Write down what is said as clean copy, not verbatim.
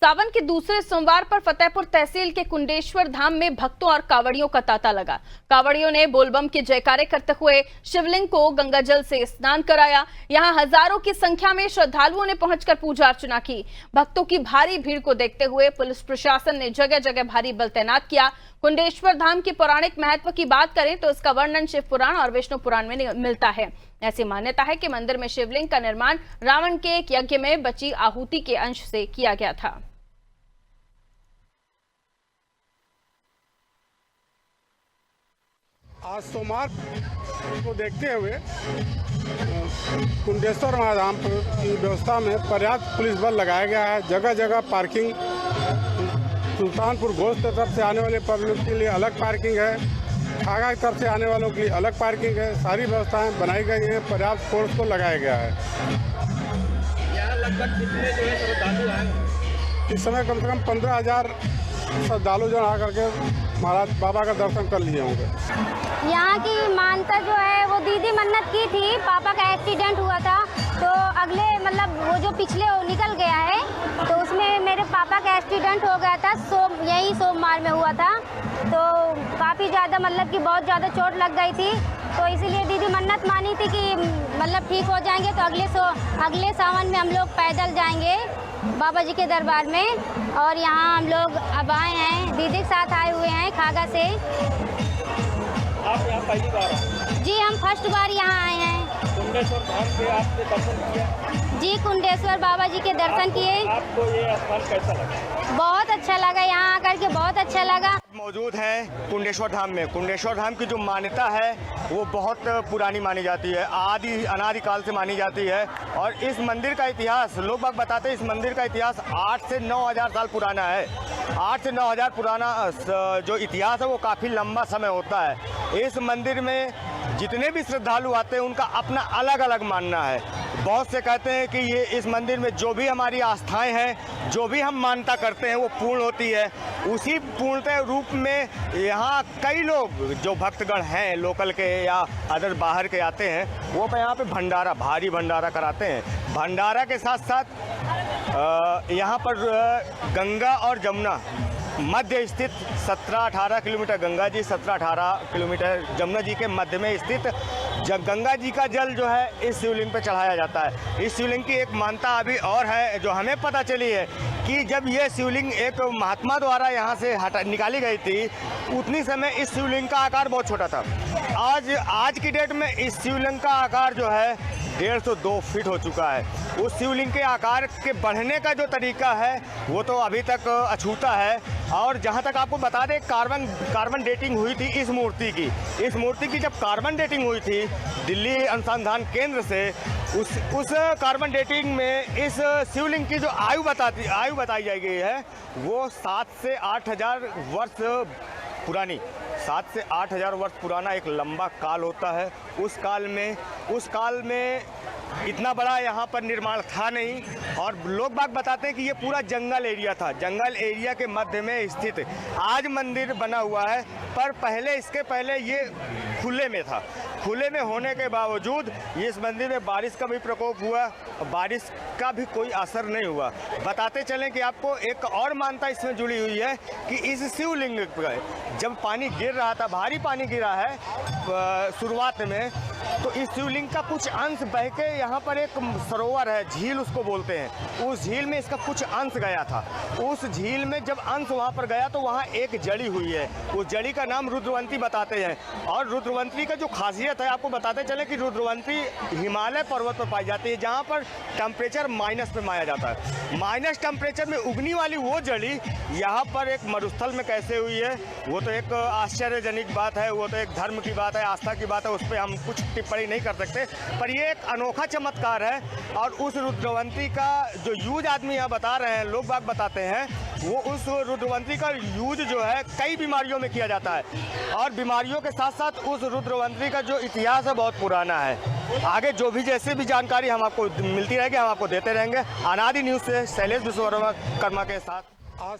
सावन के दूसरे सोमवार पर फतेहपुर तहसील के कुंडेश्वर धाम में भक्तों और कांवड़ियों का तांता लगा। कांवड़ियों ने बोलबम के जयकारे करते हुए शिवलिंग को गंगाजल से स्नान कराया। यहां हजारों की संख्या में श्रद्धालुओं ने पहुंचकर पूजा अर्चना की। भक्तों की भारी भीड़ को देखते हुए पुलिस प्रशासन ने जगह जगह भारी बल तैनात किया। कुंडेश्वर धाम की पौराणिक महत्व की बात करें तो इसका वर्णन शिव पुराण और विष्णु पुराण में मिलता है। ऐसी मान्यता है कि मंदिर में शिवलिंग का निर्माण रावण के एक यज्ञ में बची आहुति के अंश से किया गया था। आज सोमवार को देखते हुए कुंडेश्वर महाधाम की व्यवस्था में पर्याप्त पुलिस बल लगाया गया है। जगह जगह पार्किंग, सुल्तानपुर घोष की तरफ से आने वाले पब्लिक के लिए अलग पार्किंग है, खागा की तरफ से आने वालों के लिए अलग पार्किंग है। सारी व्यवस्थाएं बनाई गई हैं, पर्याप्त फोर्स को लगाया गया है। यहाँ लगभग कितने जो है श्रद्धालु आए? इस समय कम से कम 15,000 श्रद्धालु जो आकर के महाराज बाबा का दर्शन कर लिए होंगे। यहाँ की मान्यता जो है वो दीदी मन्नत की थी, पापा का एक्सीडेंट हुआ था तो अगले वो जो पिछले निकल गया है तो उसमें मेरे पापा का एक्सीडेंट हो गया था। यही सोमवार में हुआ था तो काफ़ी ज़्यादा कि बहुत ज़्यादा चोट लग गई थी तो इसीलिए दीदी मन्नत मानी थी कि ठीक हो जाएंगे तो अगले सावन में हम लोग पैदल जाएंगे बाबा जी के दरबार में। और यहाँ हम लोग अब आए हैं, दीदी के साथ आए हुए हैं खागा से। आप यहाँ पहली बार आए? जी हम फर्स्ट बार यहाँ आए हैं। कुंडेश्वर धाम के आपने दर्शन किया? जी कुंडेश्वर बाबा जी के दर्शन किए। आपको ये स्थान कैसा लगा? बहुत अच्छा लगा, यहाँ आकर के बहुत अच्छा लगा। मौजूद हैं कुंडेश्वर धाम में। कुंडेश्वर धाम की जो मान्यता है वो बहुत पुरानी मानी जाती है, अनादिकाल से मानी जाती है। और इस मंदिर का इतिहास लोग बाग बताते हैं, इस मंदिर का इतिहास 8 से 9,000 साल पुराना है। 8 से 9,000 पुराना जो इतिहास है वो काफ़ी लंबा समय होता है। इस मंदिर में जितने भी श्रद्धालु आते हैं उनका अपना अलग अलग मानना है। बहुत से कहते हैं कि ये इस मंदिर में जो भी हमारी आस्थाएं हैं, जो भी हम मान्यता करते हैं वो पूर्ण होती है। उसी पूर्णतः रूप में यहाँ कई लोग जो भक्तगण हैं लोकल के या अदर बाहर के आते हैं वो यहाँ पे भंडारा, भारी भंडारा कराते हैं। भंडारा के साथ साथ यहाँ पर गंगा और जमुना मध्य स्थित 17-18 किलोमीटर गंगा जी, 17-18 किलोमीटर जमुना जी के मध्य में स्थित गंगा जी का जल जो है इस शिवलिंग पे चढ़ाया जाता है। इस शिवलिंग की एक मान्यता अभी और है जो हमें पता चली है कि जब ये शिवलिंग एक महात्मा द्वारा यहाँ से निकाली गई थी उतनी समय इस शिवलिंग का आकार बहुत छोटा था। आज की डेट में इस शिवलिंग का आकार जो है 150-2 फीट हो चुका है। उस शिवलिंग के आकार के बढ़ने का जो तरीका है वो तो अभी तक अछूता है। और जहाँ तक आपको बता दें कार्बन डेटिंग हुई थी इस मूर्ति की जब कार्बन डेटिंग हुई थी दिल्ली अनुसंधान केंद्र से, उस कार्बन डेटिंग में इस शिवलिंग की जो आयु बताई गई है वो 7 से 8,000 वर्ष पुरानी, 7 से 8,000 वर्ष पुराना एक लंबा काल होता है। उस काल में इतना बड़ा यहाँ पर निर्माण था नहीं। और लोग बाग बताते हैं कि ये पूरा जंगल एरिया था। जंगल एरिया के मध्य में स्थित आज मंदिर बना हुआ है, पर इसके पहले ये खुले में था। खुले में होने के बावजूद इस मंदिर में बारिश का भी प्रकोप हुआ, बारिश का भी कोई असर नहीं हुआ। बताते चलें कि आपको एक और मान्यता इसमें जुड़ी हुई है कि इस शिवलिंग पर जब पानी गिर रहा था, भारी पानी गिरा है शुरुआत में, तो इस शिवलिंग का कुछ अंश बह के यहाँ पर एक सरोवर है, झील उसको बोलते हैं, उस झील में इसका कुछ अंश गया था। उस झील में जब अंश वहाँ पर गया तो वहाँ एक जड़ी हुई है, उस जड़ी का नाम रुद्रवंती बताते हैं। और रुद्रवंती का जो खासियत है आपको बताते चले कि रुद्रवंती हिमालय पर्वत पर पाई जाती है जहाँ पर टेम्परेचर माइनस पे माया जाता है। माइनस टेम्परेचर में उगनी वाली वो जड़ी यहाँ पर एक मरुस्थल में कैसे हुई है वो तो एक आश्चर्यजनक बात है, वो तो एक धर्म की बात है, आस्था की बात है, उस पर हम कुछ टिप्पणी नहीं कर सकते। पर ये एक अनोखा चमत्कार है। और उस रुद्रवंती का जो यूज आदमी यहाँ बता रहे हैं, लोग बाग बताते हैं, वो उस रुद्रवंती का यूज जो है कई बीमारियों में किया जाता है। और बीमारियों के साथ साथ उस रुद्रवंती का जो इतिहास है बहुत पुराना है। आगे जो भी जैसे भी जानकारी हम आपको मिलती रहेगी हम आपको देते रहेंगे। अनादि न्यूज़ से शैलेश विश्वकर्मा के साथ। आज